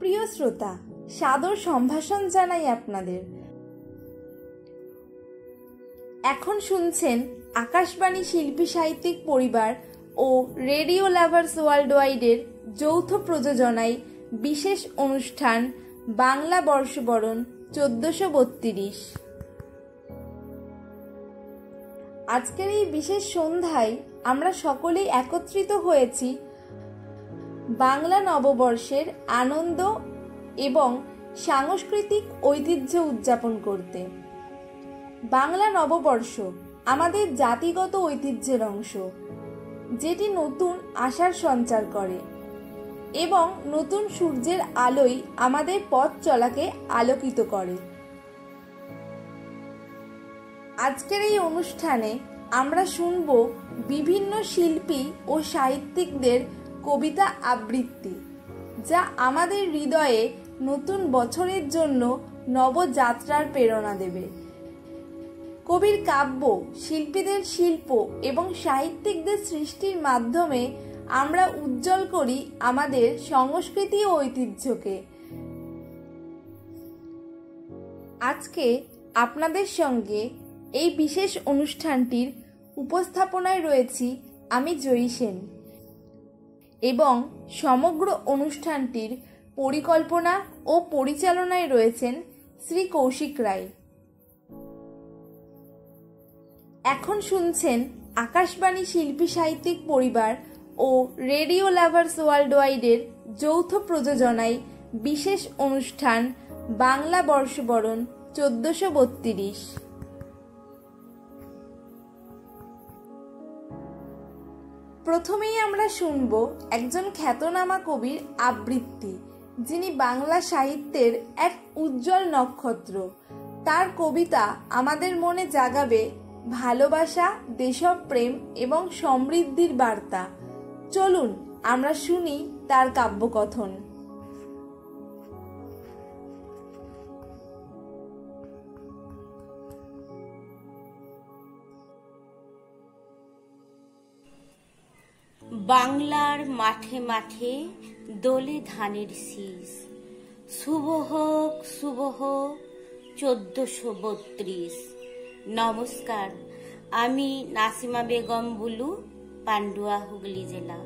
প্রিয় শ্রোতা, সাদর সম্ভাষণ জানাই আপনাদের। এখন শুনছেন আকাশবাণী শিল্পী সাহিত্যিক পরিবার ও রেডিও লাভার্স ওয়ার্ল্ড ওয়াইডের যৌথ প্রযোজনায় বিশেষ অনুষ্ঠান বাংলা বর্ষবরণ 1432। আজকের এই বিশেষ সন্ধ্যায় আমরা সকলেই একত্রিত হয়েছি বাংলা নববর্ষের আনন্দ এবং সাংস্কৃতিক ঐতিহ্য উদযাপন করতে। বাংলা নববর্ষ আমাদের জাতিগত ঐতিহ্যের অংশ, যেটি নতুন আশার সঞ্চার করে এবং নতুন সূর্যের আলোয় আমাদের পথ চলাকে আলোকিত করে। আজকের এই অনুষ্ঠানে আমরা শুনব বিভিন্ন শিল্পী ও সাহিত্যিকদের কবিতা আবৃত্তি, যা আমাদের হৃদয়ে নতুন বছরের জন্য নবযাত্রার প্রেরণা দেবে। কবির কাব্য, শিল্পীদের শিল্প এবং সাহিত্যিকদের সৃষ্টির মাধ্যমে আমরা উজ্জ্বল করি আমাদের সংস্কৃতি ও ঐতিহ্যকে। আজকে আপনাদের সঙ্গে এই বিশেষ অনুষ্ঠানটির উপস্থাপনায় রয়েছি আমি জয়ী সেন এবং সমগ্র অনুষ্ঠানটির পরিকল্পনা ও পরিচালনায় রয়েছেন শ্রী কৌশিক রায়। এখন শুনছেন আকাশবাণী শিল্পী সাহিত্যিক পরিবার ও রেডিও লাভার্স ওয়ার্ল্ড ওয়াইডের যৌথ প্রযোজনায় বিশেষ অনুষ্ঠান বাংলা বর্ষবরণ 1432। প্রথমেই আমরা শুনব একজন খ্যাতনামা কবির আবৃত্তি, যিনি বাংলা সাহিত্যের এক উজ্জ্বল নক্ষত্র। তার কবিতা আমাদের মনে জাগাবে ভালোবাসা, দেশপ্রেম এবং সমৃদ্ধির বার্তা। চলুন আমরা শুনি তার কাব্যকথন। বাংলার মাঠে মাঠে দোলে ধানের শীষ, শুভ হোক 1432। নমস্কার, আমি নাসিমা বেগম বুলু, পান্ডুয়া, হুগলি জেলা।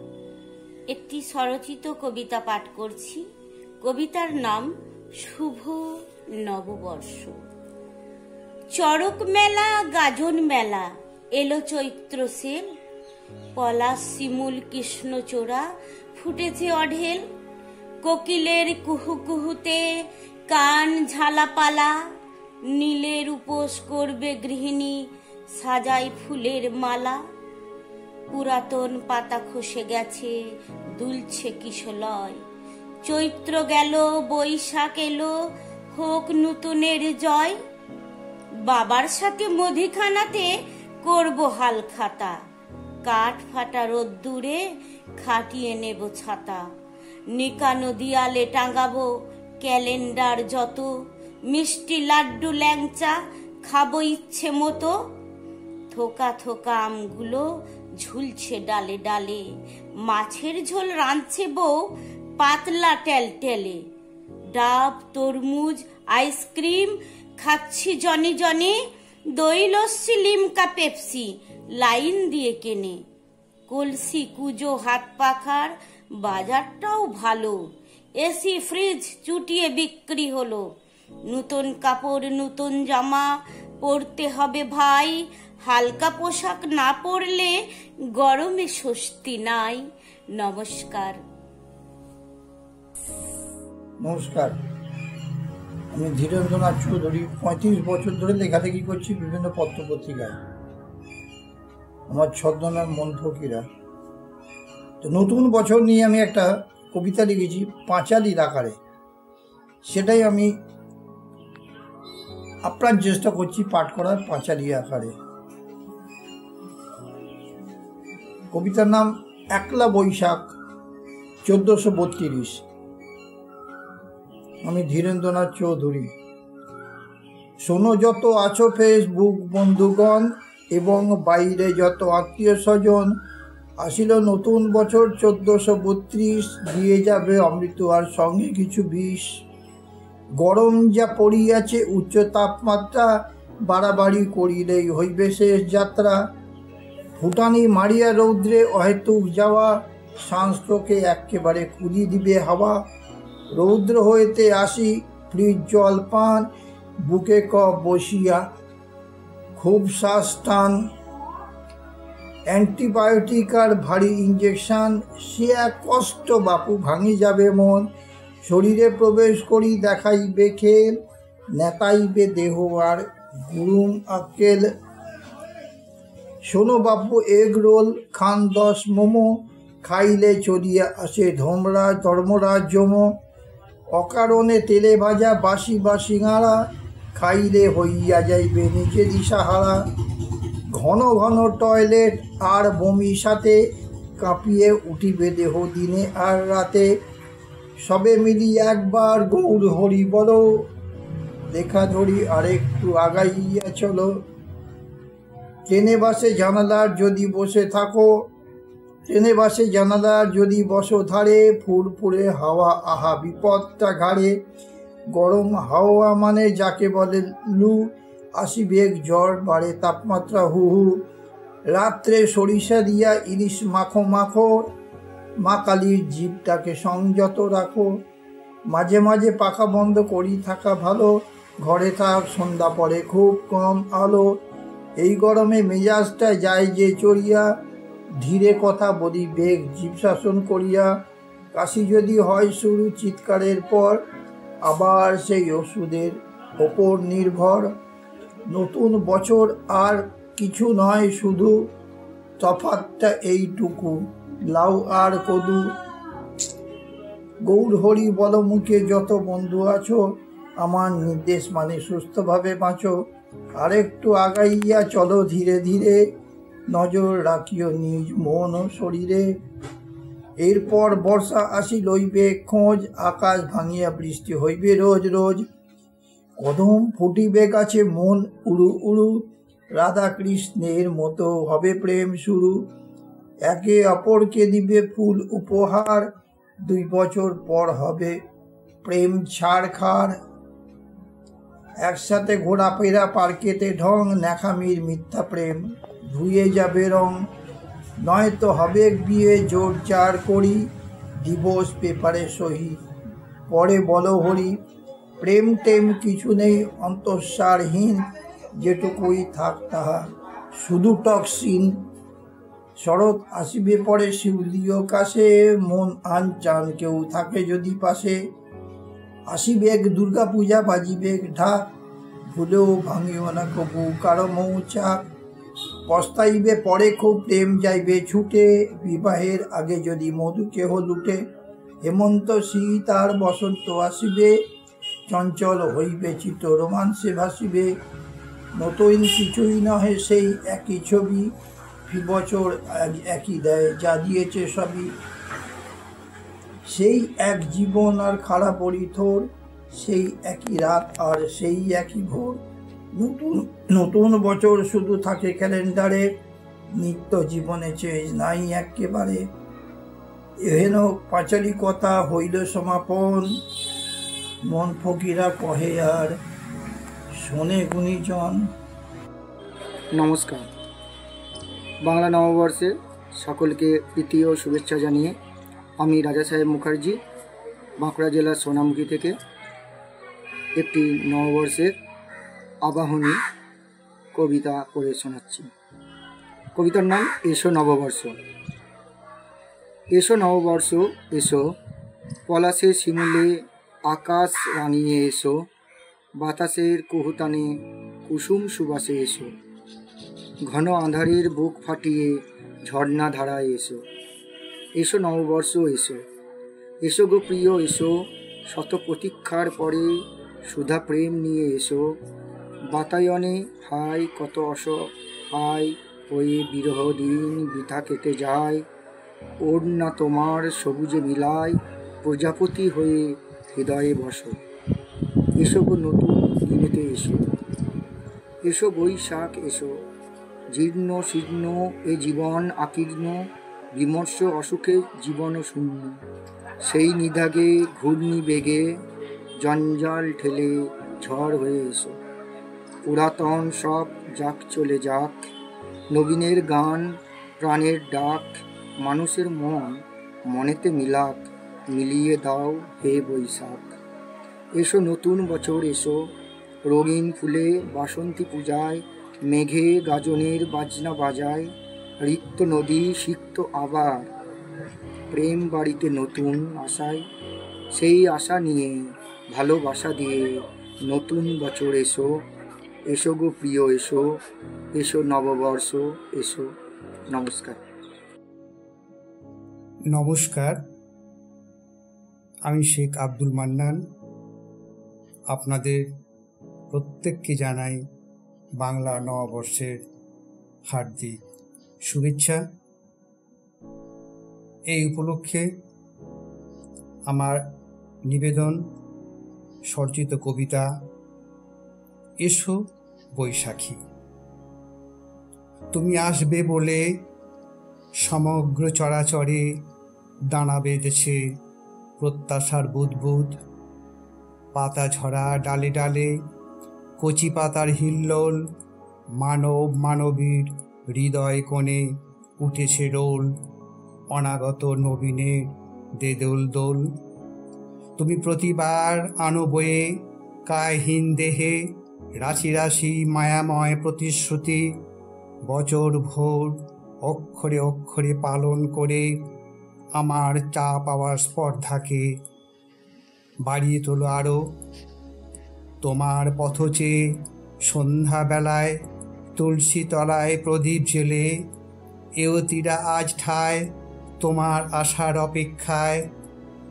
একটি স্বরচিত কবিতা পাঠ করছি। কবিতার নাম শুভ নববর্ষ। চড়ক মেলা, গাজন মেলা, এলো চৈত্র সেল, পলাশ শিমুল কৃষ্ণচূড়া ফুটেছে অঢেল। কোকিলের কুহু কুহুতে কান ঝালাপালা, নীলের উপোস করবে গৃহিণী, সাজাই ফুলের মালা। পুরাতন পাতা খসে গেছে, দুলছে কিশলয়। চৈত্র গেল, বৈশাখ এলো, হোক নতুনের জয়। বাবার সাথে মুদিখানাতে করব হাল খাতা, কাঠ ফাটা রোদ্দুরে খাটিয়ে নেব ছাতা। নিকানো দিয়ালে টাঙাবো ক্যালেন্ডার যত, মিষ্টি লাড্ডু ল্যাংচা খাবো ইচ্ছে মতো। থোকা থোকা আমগুলো ঝুলছে ডালে ডালে, মাছের ঝোল রাঁধছে বউ পাতলা টেলটেলে। ডাব, তরমুজ, আইসক্রিম খাচ্ছি জনে জনে, দই লস্যি, লিমকা, পেপসি লাইন দিয়ে কেনে। কলসি, কুজো, হাত পাখার বাজারটাও ভালো, এসি ফ্রিজ চুটিয়ে বিক্রি হলো। নতুন কাপড়, নতুন জামা পরতে হবে ভাই, হালকা পোশাক না পরলে গরমে স্বস্তি নাই। নমস্কার। নমস্কার, আমি ধীরেন্দ্রনাথ চৌধুরী। 35 বছর ধরে লেখালেখি করছি বিভিন্ন পত্রপত্রিকায়। আমার ছদ্মনাম মন ফকিরা। তো নতুন বছর নিয়ে আমি একটা কবিতা লিখেছি পাঁচালির আকারে, সেটাই আমি আপ্রাণ চেষ্টা করছি পাঠ করার পাঁচালি আকারে। কবিতার নাম একলা বৈশাখ 1432। আমি ধীরেন্দ্রনাথ চৌধুরী। শোনো যত আছো ফেসবুক বন্ধুগণ এবং বাইরে যত আত্মীয় স্বজন, আসিল নতুন বছর 1432, দিয়ে যাবে অমৃত আর সঙ্গে কিছু বিষ। গরম যা পড়িয়াছে, উচ্চ তাপমাত্রা, বাড়াবাড়ি করিলেই হইবে শেষ যাত্রা। ফুটানি মারিয়া রৌদ্রে অহেতুক যাওয়া, শ্বাসকে একেবারে কুদি দিবে হাওয়া। রৌদ্র হইতে আসি ফ্রিজ জল পান, বুকে কফ বসিয়া খুব শ্বাস টান। অ্যান্টিবায়োটিক আর ভারী ইঞ্জেকশন, সে এক কষ্ট বাপু, ভাঙি যাবে মন। শরীরে প্রবেশ করি দেখাইবে খেল, নেতাইবে দেহ আর গুরুম আক্কেল। শোনো বাপু এগ রোল, খান 10 মোমো, খাইলে চলিয়া আসে ধর্মরাজ জমো। অকারণে তেলে ভাজা বাসি বা সিঙাড়া, খাইলে হইয়া যাইবে নিজে দিশাহারা। ঘন ঘন টয়লেট আর বমি সাথে, কাঁপিয়ে উঠিবে দেহ দিনে আর রাতে। সবে মিলি একবার গৌর হরি বলো, দেখা ধরি আরেকটু আগাইয়া চলো। ট্রেনে বাসে জানালার যদি বসে থাকো, ট্রেনে বাসে জানালার যদি বসো ধারে, ফুরফুরে হাওয়া আহা বিপদটা ঘাড়ে। গরম হাওয়া মানে যাকে বলে লু, আসিবে জ্বর, বাড়ে তাপমাত্রা হু হু। রাত্রে সরিষা দিয়া ইলিশ মাখো মাখো, মা কালীর জীবটাকে সংযত রাখো। মাঝে মাঝে পাখা বন্ধ করি থাকা ভালো, ঘরে থাক সন্ধ্যা পরে খুব কম আলো। এই গরমে মেজাজটা যায় যে চড়িয়া, ধীরে কথা বলি বেগ জীব শাসন করিয়া। কাশি যদি হয় শুরু চিৎকারের পর, আবার সেই ওষুধের ওপর নির্ভর। নতুন বছর আর কিছু নয় শুধু, তফাৎটা এইটুকু, লাউ আর কদু। গৌর হরি বল মুখে যত বন্ধু আছো, আমার নির্দেশ মানে সুস্থভাবে বাঁচো। আরেকটু আগাইয়া চলো ধীরে ধীরে, নজর রাখিও নিজ মন ও শরীরে। এরপর বর্ষা আসি লইবে খোঁজ, আকাশ ভাঙিয়া বৃষ্টি হইবে রোজ রোজ। কদম ফুটিবে গাছে মন উড়ু উড়ু, রাধা কৃষ্ণের মতো হবে প্রেম শুরু। একে অপরকে দিবে ফুল উপহার, 2 বছর পর হবে প্রেম ছাড়খাড়। একসাথে ঘোরাফেরা পার্কেতে ঢং, ন্যাকামির মিথ্যা প্রেম ধুয়ে যাবে রং। নয়তো হবে বিয়ে জোর জার করি, দিবস পেপারে সহি, পরে বলো হরি। প্রেম টেম কিছু নেই অন্তঃসারহীন, যেটুকুই থাক তাহা শুধু টক্সিন। শরৎ আসিবে পরে শিউলিও কাশে, মন আনচান কেউ থাকে যদি পাশে। আসিবে দুর্গা পূজা, বাজিবে ঢাক, ভুলেও ভাঙিও না কবু কারো মৌচাক। পস্তাইবে পরে খুব, প্রেম যাইবে ছুটে, বিবাহের আগে যদি মধু কেহ লুটে। হেমন্ত শীত আর বসন্ত আসিবে, চঞ্চল হইবে চিত্ত রোমান্সে ভাসিবে। নতুন কিছুই নহে সেই একই ছবি, ফি বছর একই দেয় যা দিয়েছে সবই। সেই এক জীবন আর খারাপ পরিথোর, সেই একই রাত আর সেই একই ভোর। নতুন নতুন বছর শুধু থাকে ক্যালেন্ডারে, নিত্য জীবনে চেঞ্জ নাই একেবারে। এহেন পাঁচালী কথা হইল সমাপন, মন ফকিরা কহে আর শোনে গুণীজন। নমস্কার। বাংলা নববর্ষে সকলকে প্রীতি ও শুভেচ্ছা জানিয়ে আমি রাজা সাহেব মুখার্জি বাঁকুড়া জেলার সোনামুখী থেকে একটি নববর্ষের আবাহনী কবিতা পড়ে শোনাচ্ছি। কবিতার নাম এসো নববর্ষ। এসো নববর্ষ এসো, পলাশের শিমুলে আকাশ রাঙিয়ে এসো, বাতাসের কুহুতানে কুসুম সুবাসে এসো, ঘন আঁধারের বুক ফাটিয়ে ঝর্ণা ধারায় এসো। এসো নববর্ষ এসো, এসো গো প্রিয় এসো, শত প্রতীক্ষার পরে সুধা প্রেম নিয়ে এসো। বাতায়নে হায় কত অসহায় হয়ে বিরহ দিন বৃথা কেটে যায়, ওড়না তোমার সবুজে মিলায়, প্রজাপতি হয়ে হৃদয়ে বসো। এসো গো নতুন দিনেতে এসো, এসো বৈশাখ এসো, জীর্ণ শীর্ণ এ জীবন আকীর্ণ, বিমর্ষ অসুখে জীবন শূন্য। সেই নিদাগে ঘূর্ণি বেগে জঞ্জাল ঠেলে ঝড় হয়ে এসো। পুরাতন সব যাক চলে যাক, নবীনের গান প্রাণের ডাক, মানুষের মন মনেতে মিলাক, মিলিয়ে দাও হে বৈশাখ। এসো নতুন বছর এসো, রঙিন ফুলে বাসন্তী পূজায়, মেঘে গাজনের বাজনা বাজায়, রিক্ত নদী সিক্ত আবার, প্রেম বাড়িতে নতুন আশায়। সেই আশা নিয়ে ভালোবাসা দিয়ে নতুন বছর এসো, এসো গো প্রিয় এসো, এসো নববর্ষ এসো। নমস্কার। নমস্কার, আমি শেখ আব্দুল মান্নান। আপনাদের প্রত্যেককে জানাই বাংলা নববর্ষের হার্দিক শুভেচ্ছা। এই উপলক্ষে আমার নিবেদন স্বরচিত কবিতা এসো বৈশাখী। তুমি আসবে বলে সমগ্র চরাচরে দানা বেঁধেছে প্রত্যাশার বুদবুদ। পাতা ঝরা ডালে ডালে কচি পাতার হিল্লোল, মানব মানবীর হৃদয় কোণে উঠেছে রোল। অনাগত নবীনের দে দোল দোল। তুমি প্রতিবার আনো বয়ে কায়হীন দেহে রাশি রাশি মায়াময় প্রতিশ্রুতি। বছর ভোর অক্ষরে অক্ষরে পালন করে আমার চা পাওয়ার স্পর্ধাকে বাড়িয়ে তোলো আরও। তোমার পথ চেয়ে সন্ধ্যাবেলায় তুলসী তলায় প্রদীপ জেলে এওতিরা আজ ঠায় তোমার আশার অপেক্ষায়।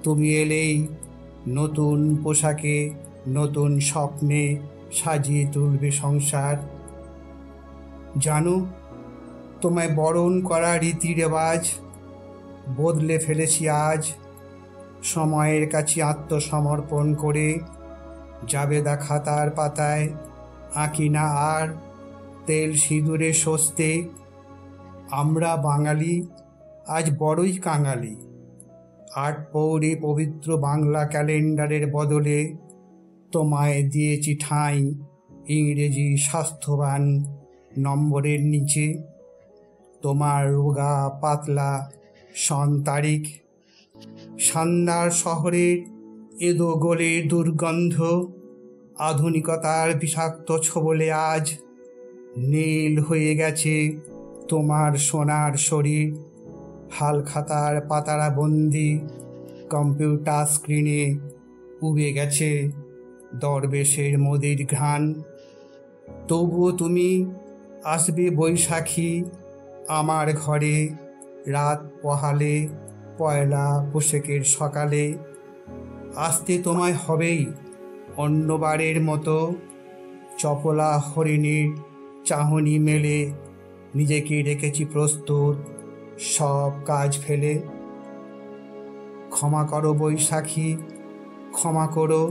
তুমি এলেই নতুন পোশাকে নতুন স্বপ্নে সাজিয়ে তুলবে সংসার। জানো, তোমায় বরণ করা রীতি রেওয়াজ বদলে ফেলেছি আজ। সময়ের কাছে আত্মসমর্পণ করে জাবেদা খাতার পাতায় আঁকি না আর তেল সিঁদুরে স্বস্তে। আমরা বাঙালি আজ বড়ই কাঙালি। ৮ পৌরে পবিত্র বাংলা ক্যালেন্ডারের বদলে তোমায় দিয়েছি ঠাঁই ইংরেজি স্বাস্থ্যবান নম্বরের নিচে। তোমার রোগা পাতলা সন তারিখ, সান্দার শহরের এদোগোলের দুর্গন্ধ, আধুনিকতার বিষাক্ত ছোবলে আজ নীল হয়ে গেছে তোমার সোনার শরীর। হালখাতার পাতারা বন্দি কম্পিউটার স্ক্রিনে উবে গেছে দরবেশের মোদির ঘ্রাণ। তবুও তুমি আসবে বৈশাখী আমার ঘরে রাত পহালে পয়লা বৈশাখের সকালে। আসতে তোমায় হবেই অন্যবারের মতো চপলা হরিণীর চাহনি মেলে নিজেকে রেখেছি প্রস্তুত সব কাজ ফেলে। ক্ষমা করো বৈশাখী, ক্ষমা করো,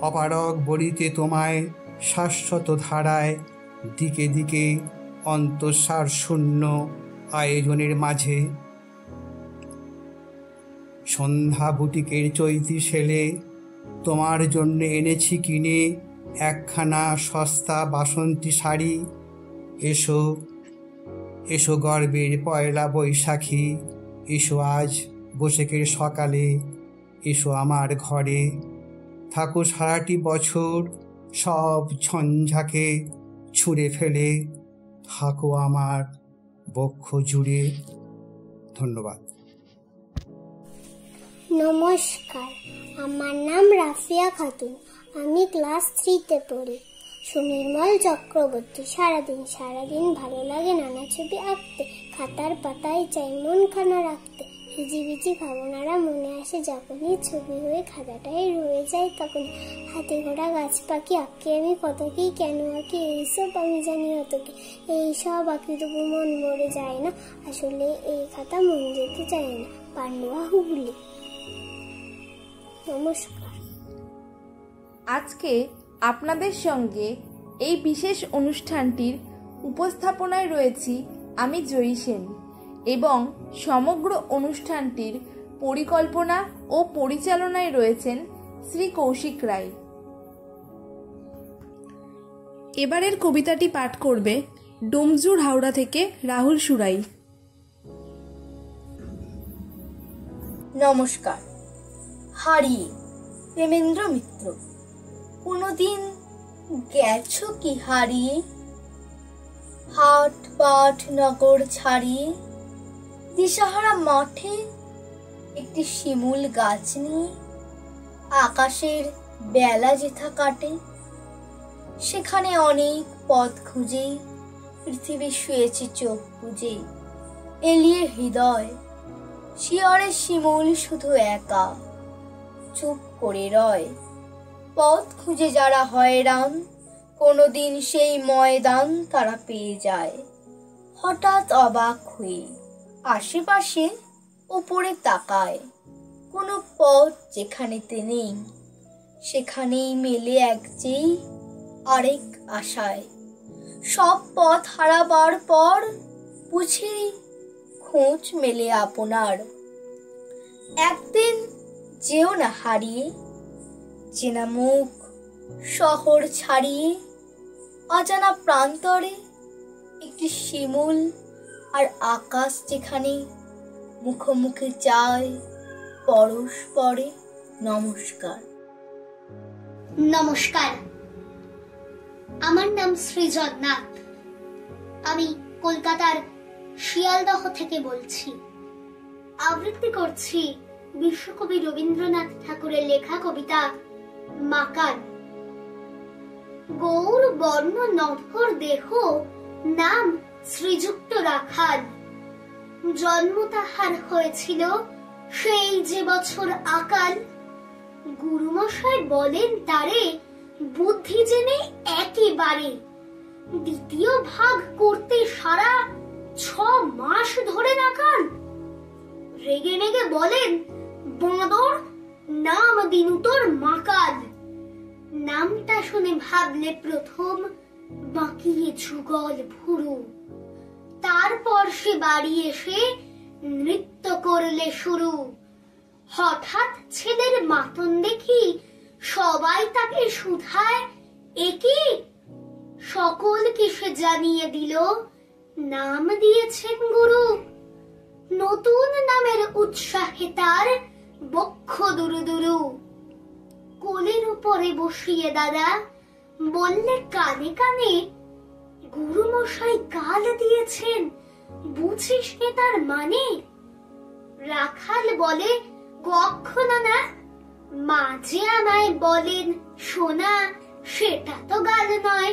অপারগ বলিতে তোমায় শাশ্বত ধারায় দিকে দিকে অন্তঃসার শূন্য আয়োজনের মাঝে। সন্ধ্যা বুটিকের চৈতি সেলে তোমার জন্য এনেছি কিনে একখানা সস্তা বাসন্তী শাড়ি। এসো এসো গর্বের পয়লা বৈশাখী, এসো আজ বৈশাখের সকালে, এসো আমার ঘরে। থাকো সারাটি বছর সব ঝঞ্ঝাকে ছুঁড়ে ফেলে, থাকো আমার বক্ষ জুড়ে। ধন্যবাদ। নমস্কার, আমার নাম রাফিয়া খাতুন। আমি ক্লাস 3-তে পড়ি। সুনির্মল চক্রবর্তী। সারাদিন ভালো লাগে নানা ছবি আঁকতে, খাতার পাতায় চাই মনখানা রাখতে। হিজিবিজি ভাবনারা মনে আসে যখনই, ছবি হয়ে খাতাটাই রয়ে যায় তখন। হাতে ঘোড়া গাছ পাখি আঁকি আমি কত কি, কেন আঁকি এইসব আমি জানি অত কি। এইসব আঁকি তবু মন ভরে যায় না, আসলে এই খাতা মন যেতে চায় না। পান্ডুয়া, হুগলি। নমস্কার। আজকে আপনাদের সঙ্গে এই বিশেষ অনুষ্ঠানটির উপস্থাপনায় রয়েছি আমি জয়ী সেন। এবং সমগ্র অনুষ্ঠানটির পরিকল্পনা ও পরিচালনায় রয়েছেন শ্রী কৌশিক রায়। এবারের কবিতাটি পাঠ করবে ডোমজুর হাওড়া থেকে রাহুল সুরাই। নমস্কার। হারিয়ে প্রেমেন্দ্র মিত্র। কোনোদিন গেছো কি হারিয়ে, হাট পাট নগর ছাড়িয়ে, দিশাহারা মাঠে একটি শিমুল গাছ নিয়ে আকাশের বেলা যেথা কাটে, সেখানে অনেক পথ খুঁজে পৃথিবী শুয়েছে চোখ বুঝে, এলিয়ে হৃদয় শিয়রে শিমুল শুধু একা চুপ করে রয়। পথ খুঁজে যারা হয়রান, কোনোদিন সেই ময়দান তারা পেয়ে যায়। হঠাৎ অবাক হয়ে আশেপাশে উপরে তাকায়, কোনো পথ যেখানেতে নেই, সেখানেই মেলে এক চেয়ে আরেক আশায়। সব পথ হারাবার পর বুঝি খোঁজ মেলে আপনার। একদিন যেও না হারিয়ে, চেনা মুখ শহর ছাড়িয়ে, অজানা প্রান্তরে একটি শিমুল আর আকাশ যেখানে মুখোমুখি চায় পরস্পরে। নমস্কার। নমস্কার, আমার নাম সৃজন নাথ। আমি কলকাতার শিয়ালদহ থেকে বলছি। আবৃত্তি করছি বিশ্বকবি রবীন্দ্রনাথ ঠাকুরের লেখা কবিতা মাকান। গৌর বর্ণ নভর দেহ, নাম শ্রীযুক্ত রাখাল। জন্ম তাহার হয়েছিল সেই যে বছর আকাল। গুরুমশাই বলেন তারে বুদ্ধি জেনে একেবারে, দ্বিতীয় ভাগ করতে সারা 6 মাস ধরে নাকাল। রেগে মেগে বলেন, বাঁদর নাম দিনু তোর মাকাল। নামটা শুনে ভাবলে প্রথম বাঁকিয়ে যুগল ভুরু, তারপর সে বাড়ি এসে নৃত্য করলে শুরু। হঠাৎ ছেলের মাতন দেখি সবাই তাকে শুধায়, একি সকলকে সে জানিয়ে দিল, নাম দিয়েছেন গুরু। নতুন নামের উৎসাহে তার বক্ষ দুরু দুরু। কোলের উপরে বসিয়ে দাদা বললে কানে কানে, গুরু মশাই কাল দিয়েছেন, বুঝিস নে তার মানে? রাখাল বলে, কখনো না। মাঝে আমায় বলেন শোনা, সেটা তো গাল নয়।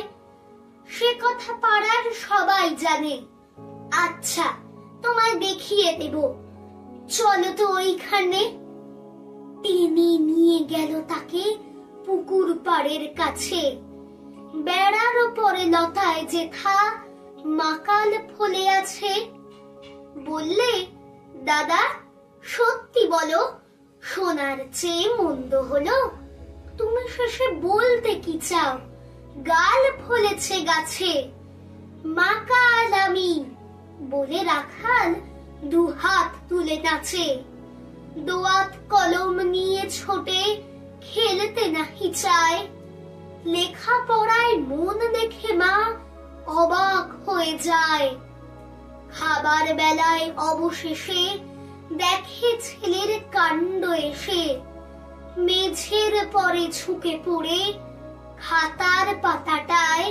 সে কথা পাড়ার সবাই জানে। আচ্ছা তোমায় দেখিয়ে দেব, চলো তো ওইখানে। টেনে নিয়ে গেল তাকে পুকুর পাড়ের কাছে। বেড়ার ওপরে লতায় যেথা মাকাল ফলে আছে। বললে, দাদা সত্যি বলো, সোনার চেয়ে মন্দ হলো? তুমি শেষে বলতে কি চাও? গাল ফলেছে গাছে। মাকাল আমি বলে রাখাল 2 হাত তুলে নাচে। দোয়াত কলম নিয়ে ছোটে, খেলতে নাহি চায়। লেখা পড়ায় মন দেখে মা অবাক হয়ে যায়। খাবার বেলায় অবশেষে দেখে ছেলের কাণ্ড এসে। মেঝের পরে ঝুঁকে পড়ে খাতার পাতাটায়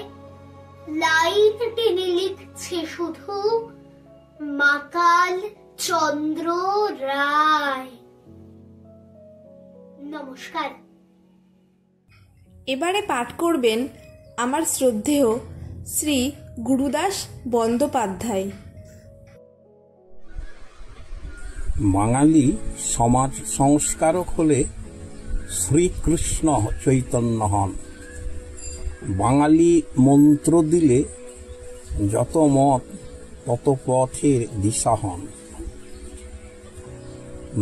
লাইন টেনে লিখছে শুধু, মাকাল চন্দ্র রায়। নমস্কার। এবারে পাঠ করবেন আমার শ্রদ্ধেয় শ্রী গুরুদাস বন্দ্যোপাধ্যায়। বাঙালি সমাজ সংস্কারক হলে শ্রীকৃষ্ণ চৈতন্য হন। বাঙালি মন্ত্র দিলে যত মত তত পথের দিশা হন।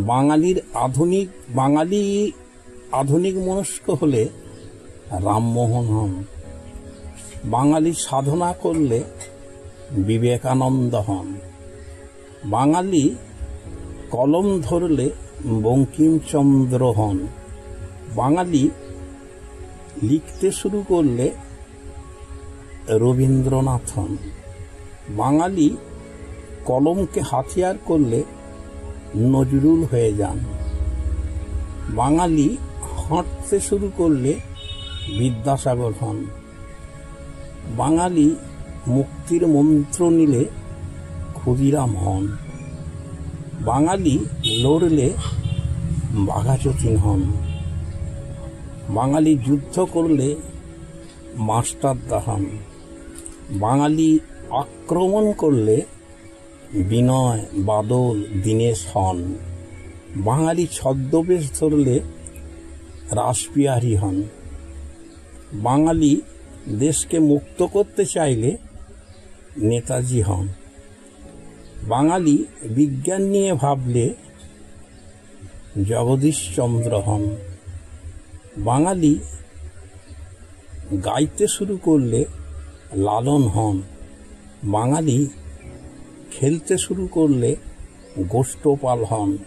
বাঙালি আধুনিক মনস্ক হলে রামমোহন হন। বাঙালি সাধনা করলে বিবেকানন্দ হন। বাঙালি কলম ধরলে বঙ্কিমচন্দ্র হন। বাঙালি লিখতে শুরু করলে রবীন্দ্রনাথ হন। বাঙালি কলমকে হাতিয়ার করলে নজরুল হয়ে যান। বাঙালি হাঁটতে শুরু করলে বিদ্যাসাগর হন। বাঙালি মুক্তির মন্ত্র নিলে ক্ষুদিরাম হন। বাঙালি লড়লে বাঘাযতীন হন। বাঙালি যুদ্ধ করলে মাস্টারদা হন। বাঙালি আক্রমণ করলে বিনয়, বাদল, দীনেশ হন। বাঙালি ছদ্মবেশ ধরলে রাসবিহারী হন। বাঙালি দেশকে মুক্ত করতে চাইলে নেতাজি হন। বাঙালি বিজ্ঞান নিয়ে ভাবলে জগদীশচন্দ্র হন। বাঙালি গাইতে শুরু করলে লালন হন। বাঙালি খেলতে শুরু করলে গোষ্ঠপাল হন।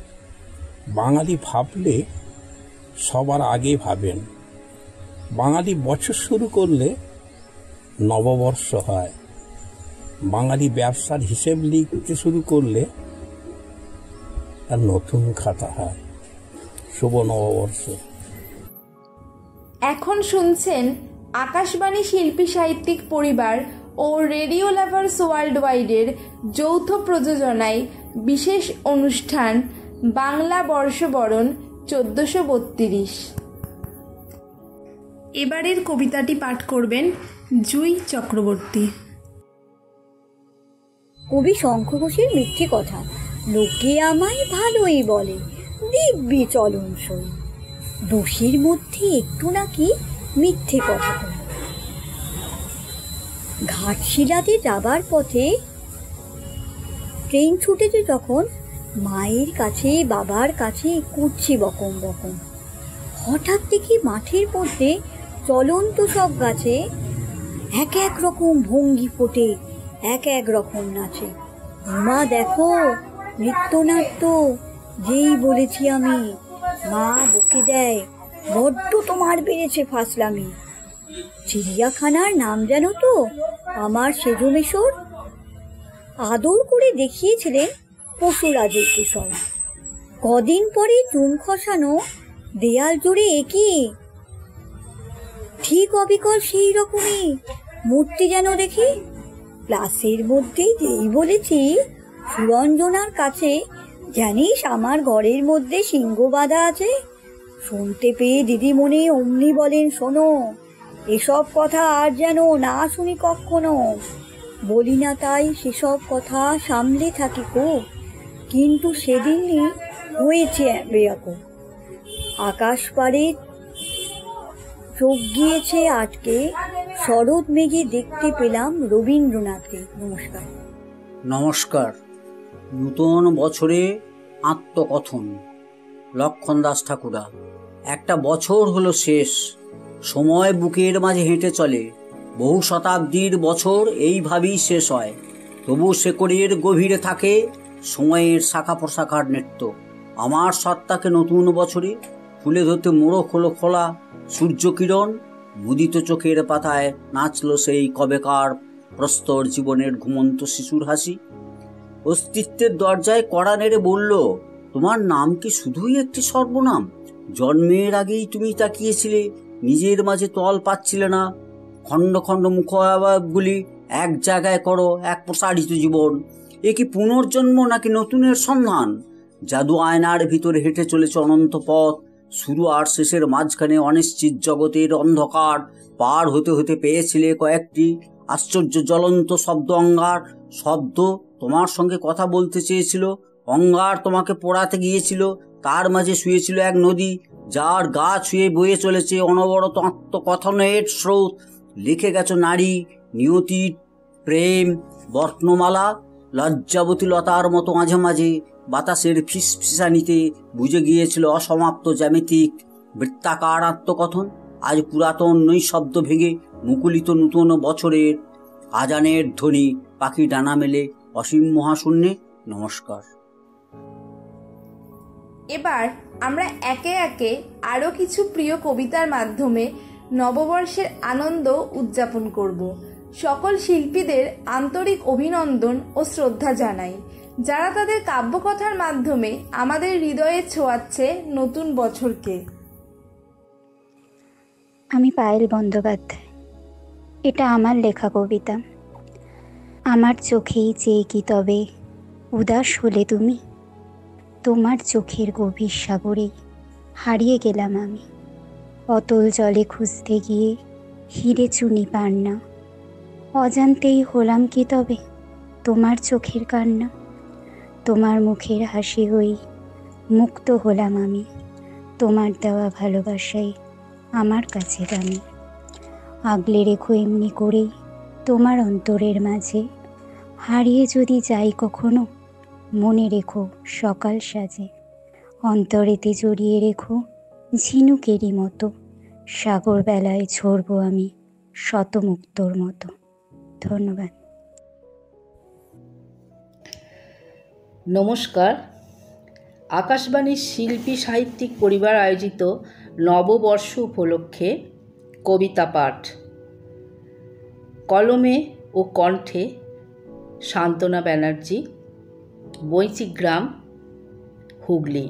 বাঙালি ভাবলে সবার আগে ভাবেন। বাঙালি বছর শুরু করলে নববর্ষ হয়। বাঙালি ব্যবসার হিসেব লিখতে শুরু করলে তার নতুন খাতা হয়। শুভ নববর্ষ। এখন শুনছেন আকাশবাণী শিল্পী সাহিত্যিক পরিবার ও রেডিও লাভার্স ওয়ার্ল্ড ওয়াইডের যৌথ প্রযোজনায় বিশেষ অনুষ্ঠান বাংলা বর্ষবরণ 1432। এবারের কবিতাটি পাঠ করবেন জুই চক্রবর্তী। কবি শঙ্খ ঘোষের মিথ্যে কথা, লোকে আমায় ভালোই বলে, দিব্যি চলনসই, দোষীর মধ্যে একটু নাকি মিথ্যে কথা বলে। ঘাটশিলাতে যাবার পথে ট্রেন ছুটেছে যখন, মায়ের কাছে বাবার কাছে করছি বকম বকম। হঠাৎ দেখি মাঠের মধ্যে চলন্ত সব গাছে এক এক রকম ভঙ্গি ফোটে, এক এক রকম নাচে। মা দেখো নৃত্যনাট্য, যেই বলেছি আমি মা বকে দেয়, বড্ড তোমার বেড়েছে ফাসলামি। চিড়িয়াখানার নাম জানো তো আমার সেজমেশর, আদর করে দেখিয়েছিলেন পশুরাজের কুশল। কদিন পরে চুন খসানো দেয়াল জুড়ে একি ঠিক অবিকল সেই রকমই মূর্তি যেন দেখি। ক্লাসের মধ্যে যেই বলেছি সুরঞ্জনার কাছে, জানিস আমার ঘরের মধ্যে সিংহ বাঁধা আছে, শুনতে পেয়ে দিদিমণি অমনি বলেন, শোনো এসব কথা আর যেন না শুনি কখনো। বলি না তাই সেসব কথা সামলে থাকি খুব, কিন্তু সেদিনই হয়েছে বেয়াকুব। আকাশ পাড়ে চোখ গিয়েছে আটকে, শরৎ মেঘে দেখতে পেলাম রবীন্দ্রনাথকে। নমস্কার। নমস্কার। নূতন বছরে আত্মকথন। লক্ষণ দাস ঠাকুরা। একটা বছর হলো শেষ, সময় বুকের মাঝে হেঁটে চলে, বহু শতাব্দীর বছর এইভাবেই শেষ হয়, তবু শেকড়ের গভীরে থাকে সময়ের শাখা প্রশাখার নৃত্য। আমার সত্তাকে নতুন বছরে ফুলে ধরতে মোড়ক হলো খোলা সূর্যকিরণ, মুদিত চোখের পাতায় নাচল সেই কবেকার প্রস্তর জীবনের ঘুমন্ত শিশুর হাসি। অস্তিত্বের দরজায় কড়া নেড়ে বলল, তোমার নাম কি শুধুই একটি সর্বনাম? জন্মের আগেই তুমি তাকিয়েছিলে, নিজের মাঝে তল পাচ্ছিলে না, খণ্ড খণ্ড মুখাবয়বগুলি এক জায়গায় করো এক প্রসারিত জীবন। এ কি পুনর্জন্ম নাকি নতুনের সন্ধান? জাদু আয়নার ভিতরে হেঁটে চলেছে অনন্ত পথ, শুরু আর শেষের মাঝখানে অনিশ্চিত জগতের অন্ধকার পার হতে হতে পেয়েছিলে কয়েকটি আশ্চর্য জ্বলন্ত শব্দ। অঙ্গার শব্দ তোমার সঙ্গে কথা বলতে চেয়েছিল, অঙ্গার তোমাকে পোড়াতে গিয়েছিল। তার মাঝে শুয়েছিল এক নদী, যার গা ছুঁয়ে বয়ে চলেছে অনবরত আত্মকথনের স্রোত। লিখে গেছ নারী, নিয়তি, প্রেম, বর্ণমালা। লজ্জাবতী লতার মতো মাঝে মাঝে বাতাসের ফিসফিসানিতে বুঝে গিয়েছিল অসমাপ্ত জ্যামিতিক বৃত্তাকার আত্মকথন। আজ পুরাতন নৈশব্দ ভেঙে মুকুলিত নূতন বছরের আজানের ধ্বনি পাখি ডানা মেলে অসীম মহাশূন্যে। নমস্কার। এবার আমরা একে একে আরও কিছু প্রিয় কবিতার মাধ্যমে নববর্ষের আনন্দ উদযাপন করব। সকল শিল্পীদের আন্তরিক অভিনন্দন ও শ্রদ্ধা জানাই, যারা তাদের কাব্যকথার মাধ্যমে আমাদের হৃদয়ে ছোঁয়াচ্ছে নতুন বছরকে। আমি পায়েল বন্দ্যোপাধ্যায়। এটা আমার লেখা কবিতা। আমার চোখেই চেয়ে কি তবে উদাস হলে তুমি? তোমার চোখের গভীর সাগরেই হারিয়ে গেলাম আমি। অতল জলে খুঁজতে গিয়ে হিরে চুনি পান না। অজান্তেই হলাম কি তবে তোমার চোখের কান্না। তোমার মুখের হাসি হই মুক্ত হলাম আমি। তোমার দেওয়া ভালোবাসাই আমার কাছে দামি। আগলে রেখো এমনি করেই তোমার অন্তরের মাঝে। হারিয়ে যদি যাই কখনো মনে রেখো সকাল সাজে। অন্তরেতে জড়িয়ে রেখো ঝিনুকেরই মতো। সাগর বেলায় ঝরবো আমি শতমুক্তর মতো। ধন্যবাদ। নমস্কার। আকাশবাণীর শিল্পী সাহিত্যিক পরিবার আয়োজিত নববর্ষ উপলক্ষে কবিতা পাঠ। কলমে ও কণ্ঠে সান্ত্বনা ব্যানার্জি, বৈচিগ্রাম, হুগলি।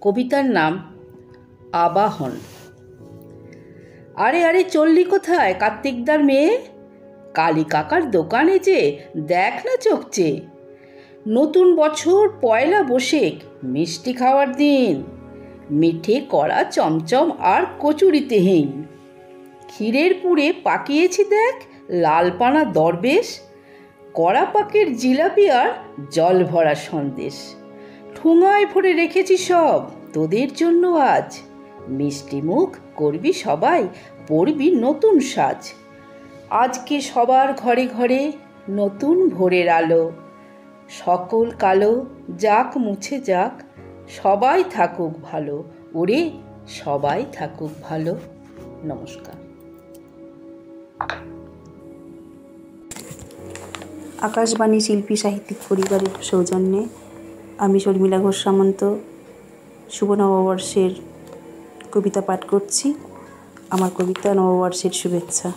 কবিতার নাম আবাহন। আরে আরে চললি কোথায় কার্তিকদার মেয়ে? কালী কাকার দোকানে যে দেখ না চোখ চেয়ে। নতুন বছর পয়লা বৈশাখ, মিষ্টি খাওয়ার দিন। মিঠে কড়া চমচম আর কচুরিতে হিং। ক্ষীরের পুরে পাকিয়েছি দেখ লালপানা দরবেশ। কড়া পাকের জিলাপি আর জল ভরা সন্দেশ। ঠুঙায় ভরে রেখেছি সব তোদের জন্য আজ। মিষ্টি মুখ করবি সবাই, পরবি নতুন সাজ। আজকে সবার ঘরে ঘরে নতুন ভোরের আলো। সকল কালো যাক মুছে যাক, সবাই থাকুক ভালো। ওরে সবাই থাকুক ভালো। নমস্কার। আকাশবাণী শিল্পী সাহিত্যিক পরিবারের সৌজন্যে আমি শর্মিলা ঘোষ সামন্ত শুভ নববর্ষের কবিতা পাঠ করছি। আমার কবিতা নববর্ষের শুভেচ্ছা।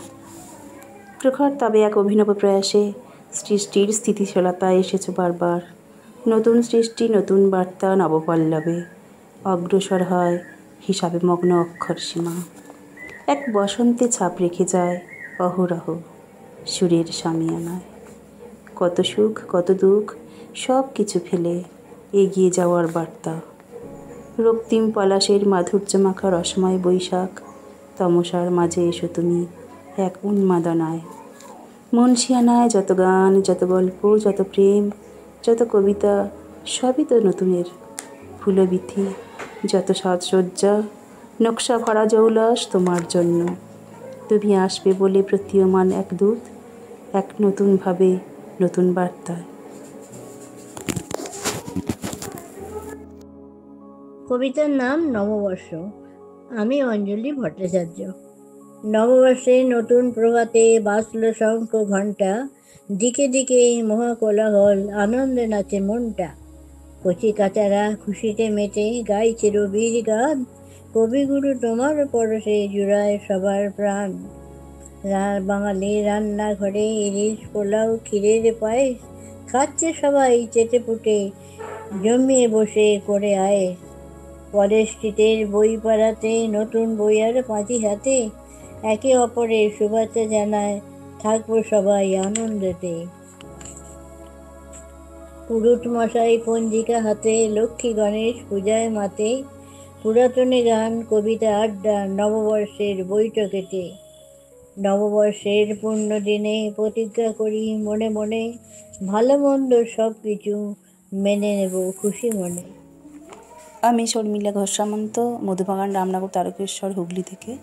প্রখর তবে এক অভিনব প্রয়াসে সৃষ্টির স্থিতিশীলতায় এসেছ বারবার। নতুন সৃষ্টি নতুন বার্তা নবপল্লবে অগ্রসর হয় হিসাবে মগ্ন অক্ষর সীমা। এক বসন্তে ছাপ রেখে যায় অহরহ সুরের সামিয়ানায়। কত সুখ কত দুঃখ সব কিছু ফেলে এগিয়ে যাওয়ার বার্তা। রক্তিম পলাশের মাধুর্য মাখা রসময় বৈশাখ তমসার মাঝে এসো তুমি এক উন্মাদনায়। মনসিয়ানায় যত গান, যত গল্প, যত প্রেম, যত কবিতা সবই তো নতুনের ফুলবিথি। যত সাজসজ্জা নকশা ভরা জৌলস তোমার জন্য। তুমি আসবে বলে প্রতীয়মান এক দূত, এক নতুনভাবে নতুন বার্তায়। কবিতার নাম নববর্ষ। আমি অঞ্জলি ভট্টাচার্য। নববর্ষে নতুন প্রভাতে বাজল শঙ্খ ঘণ্টা। দিকে দিকে মহাকোলাহল আনন্দে নাচে মনটা। কচি কাচারা খুশিতে মেতে গাইছে রবির গান। কবিগুরু তোমার পরশে জুড়ায় সবার প্রাণ। বাঙালি রান্নাঘরে ইলিশ পোলাও ক্ষীরের পায়েস। খাচ্ছে সবাই চেটে পুটে জমিয়ে বসে করে আয়েস। কলেজ স্ট্রিটের বই পাড়াতে নতুন বই আর পাঁচি হাতে একে অপরের শুভেচ্ছা জানায় থাকবো সবাই আনন্দেতে। পুরুত মশাই পঞ্জিকা হাতে লক্ষ্মী গণেশ পূজায় মাতে। পুরাতনে গান কবিতা আড্ডা নববর্ষের বৈঠকেতে। নববর্ষের পূর্ণ দিনে প্রতিজ্ঞা করি মনে মনে ভালো মন্দ সব কিছু মেনে নেব খুশি মনে। আমি শর্মিলা ঘোষ সামন্ত মধুবাগান রামনগর তারকেশ্বর হুগলি থেকে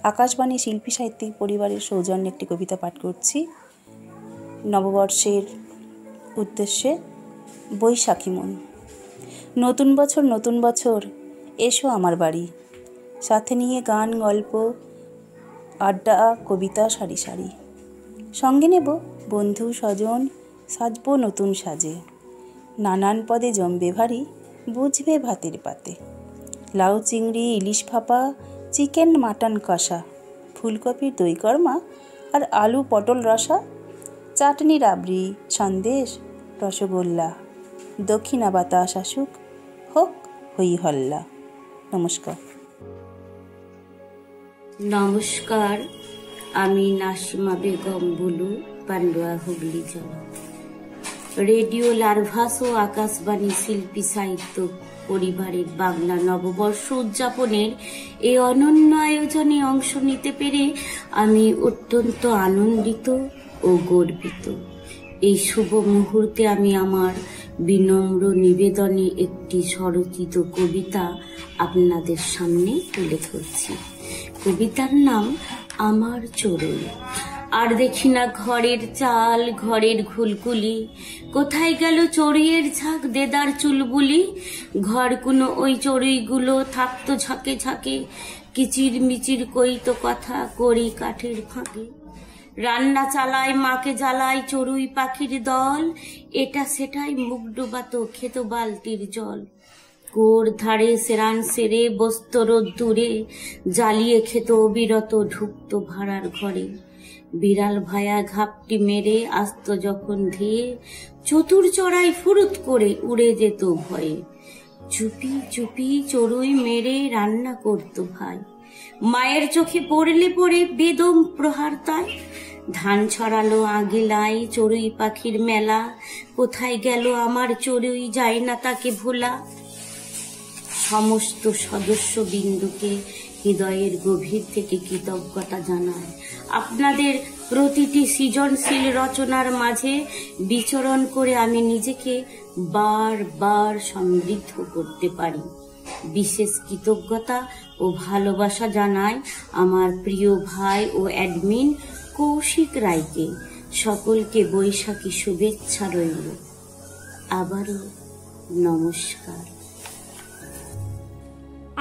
আকাশবাণী শিল্পী সাহিত্যিক পরিবারের সৌজন্যে একটি কবিতা পাঠ করছি নববর্ষের উদ্দেশ্যে। বৈশাখী মন। নতুন বছর এসো আমার বাড়ি। সাথে নিয়ে গান গল্প আড্ডা কবিতা সারি সারি। সঙ্গে নেব বন্ধু স্বজন সাজবো নতুন সাজে, নানান পদে জমবে ভারী, বুঝবে ভাতের পাতে। লাউ চিংড়ি ইলিশ ভাপা, চিকেন মাটন কষা, ফুলকপির দই কর্মা আর আলু পটল রসা, চাটনি রাবড়ি সন্দেশ রসগোল্লা, দক্ষিণা বাতাস আসুক, হোক হই হল্লা। নমস্কার। নমস্কার, আমি নাসিমা বেগম বুলু, পান্ডুয়া, হুগলি জেলা। রেডিও লার্ভাস ও আকাশবাণী শিল্পী সাহিত্য পরিবারের বাংলা নববর্ষ উদযাপনের এই অনন্য আয়োজনে অংশ নিতে পেরে আমি অত্যন্ত আনন্দিত ও গর্বিত। এই শুভ মুহূর্তে আমি আমার বিনম্র নিবেদনে একটি স্বরচিত কবিতা আপনাদের সামনে তুলে ধরছি। কবিতার নাম আমার চড়ুই। আর দেখি না ঘরের চাল, ঘরের ঘুলকুলি, কোথায় গেল চড়ুইয়ের ঝাঁক দেদার চুলবুলি। ঘর কোনো ওই চড়ুইগুলো থাকতো ঝাঁকে ঝাঁকে, কিচির মিচির কইতো কথা করি কাঠের ফাঁকে। রান্না চালায় মাকে জ্বালায় চড়ুই পাখির দল, এটা সেটাই মুখ ডোবাতো খেত বালতির জল। কুয়োর ধারে সেরান সেরে বসত রোদ্দুরে, জ্বালিয়ে খেত অবিরত ঢুকতো ভাড়ার ঘরে। বিড়াল ভায়া ঘাপটি মেরে আসতো যখন ধেয়ে, চতুর চড়াই ফুরুত করে উড়ে যেত ভয়ে। চুপি চুপি চড়ুই মেরে রান্না করতো ভাই, মায়ের চোখে পড়লে পড়ে বেদম প্রহার তাই। ধান ছড়ালো আগিলাই চড়ুই পাখির মেলা, কোথায় গেল আমার চড়ুই যায় না তাকে ভোলা। সমস্ত সদস্য বিন্দুকে হৃদয়ের গভীর থেকে কৃতজ্ঞতা জানায়। আপনাদের প্রতিটি সৃজনশীল রচনার মাঝে বিচরণ করে আমি নিজেকে বারবার সমৃদ্ধ করতে পারি। বিশেষ কৃতজ্ঞতা ও ভালোবাসা জানাই আমার প্রিয় ভাই ও অ্যাডমিন কৌশিক রায়কে। সকলকে বৈশাখী শুভেচ্ছা রইল। আবারও নমস্কার।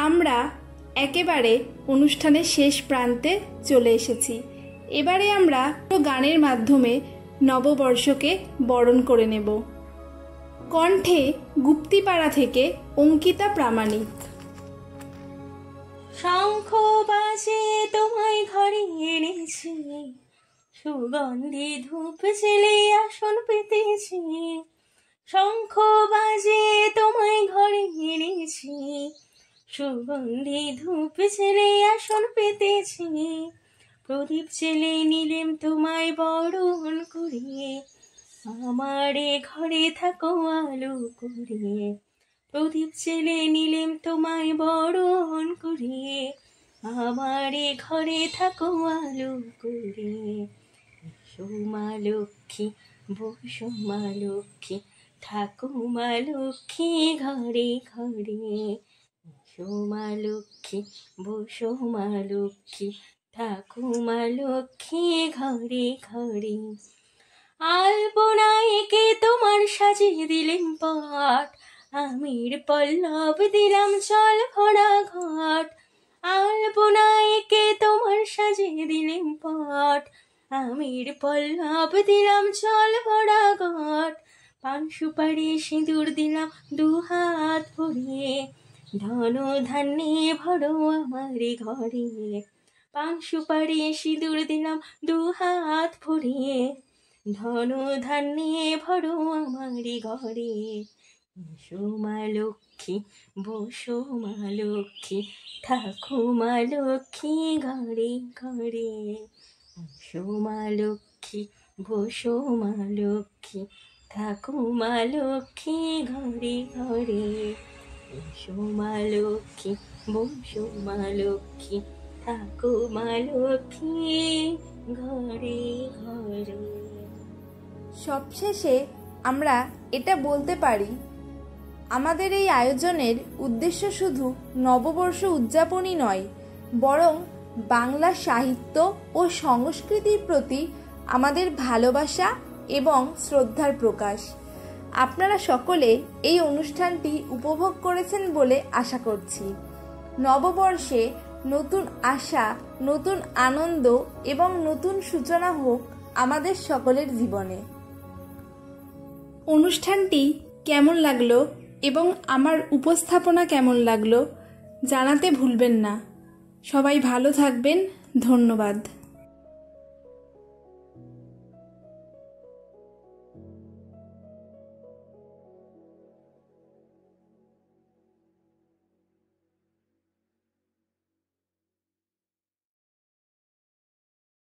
আমরা একেবারে অনুষ্ঠানের শেষ প্রান্তে চলে এসেছি। এবারে আমরা গানের মাধ্যমে নববর্ষকে বরণ করে নেব। কণ্ঠে গুপ্তিপাড়া থেকে অঙ্কিতা প্রামাণিক। শঙ্খ বাজে তোমায় ঘরে এনেছি, সুগন্ধি ধূপ জেলে আসন পেতেছি। শঙ্খ বাজে তোমায় ঘরে এনেছি, সুগন্ধি ধূপ জেলে আসন পেতেছি। প্রদীপ জেলে নিলেম তোমায় বরণ করিয়ে, আমারে ঘরে থাকো আলো করিয়ে। প্রদীপ জেলে নিলেম তোমায় বরণ করিয়ে, আমারে ঘরে থাকো আলো করিয়ে। এসো মা লক্ষ্মী, বসো মা লক্ষ্মী, থাকো মা লক্ষ্মী ঘরে ঘরে। এসো মা লক্ষ্মী, বসো মা লক্ষ্মী, থাকো মা লক্ষ্মী ঘরে ঘরে। আলপনায়কে তোমার সাজিয়ে দিলেম পট, আমির পল্লব দিলাম জল ভরা ঘট। আলপনায়কে তোমার সাজিয়ে দিলেম পট, আমির পল্লব দিলাম জল ভরা ঘট। পান সুপারি সিঁদুর দিলাম দু হাত ভরিয়ে, ধন ধান্যে ভরো আমার ঘরে। পান সুপারি সিঁদুর দিলাম দু হাত ভরিয়ে, ধন ধান্যে ভরো আমার ঘরে। এসো মা লক্ষ্মী, বসো মা লক্ষ্মী, থাকো মা লক্ষ্মী ঘরে ঘরে। এসো মা লক্ষ্মী, বসো মা লক্ষ্মী, থাকো মা লক্ষ্মী ঘরে ঘরে। এসো মা লক্ষ্মী, বসো মা লক্ষ্মী, থাকো মা লক্ষ্মী ঘরে ঘরে। সবশেষে আমরা এটা বলতে পারি, আমাদের এই আয়োজনের উদ্দেশ্য শুধু নববর্ষ উদযাপনই নয়, বরং বাংলা সাহিত্য ও সংস্কৃতির প্রতি আমাদের ভালোবাসা এবং শ্রদ্ধার প্রকাশ। আপনারা সকলে এই অনুষ্ঠানটি উপভোগ করেছেন বলে আশা করছি। নববর্ষে নতুন আশা, নতুন আনন্দ এবং নতুন সূচনা হোক আমাদের সকলের জীবনে। অনুষ্ঠানটি কেমন লাগলো এবং আমার উপস্থাপনা কেমন লাগলো জানাতে ভুলবেন না। সবাই ভালো থাকবেন। ধন্যবাদ।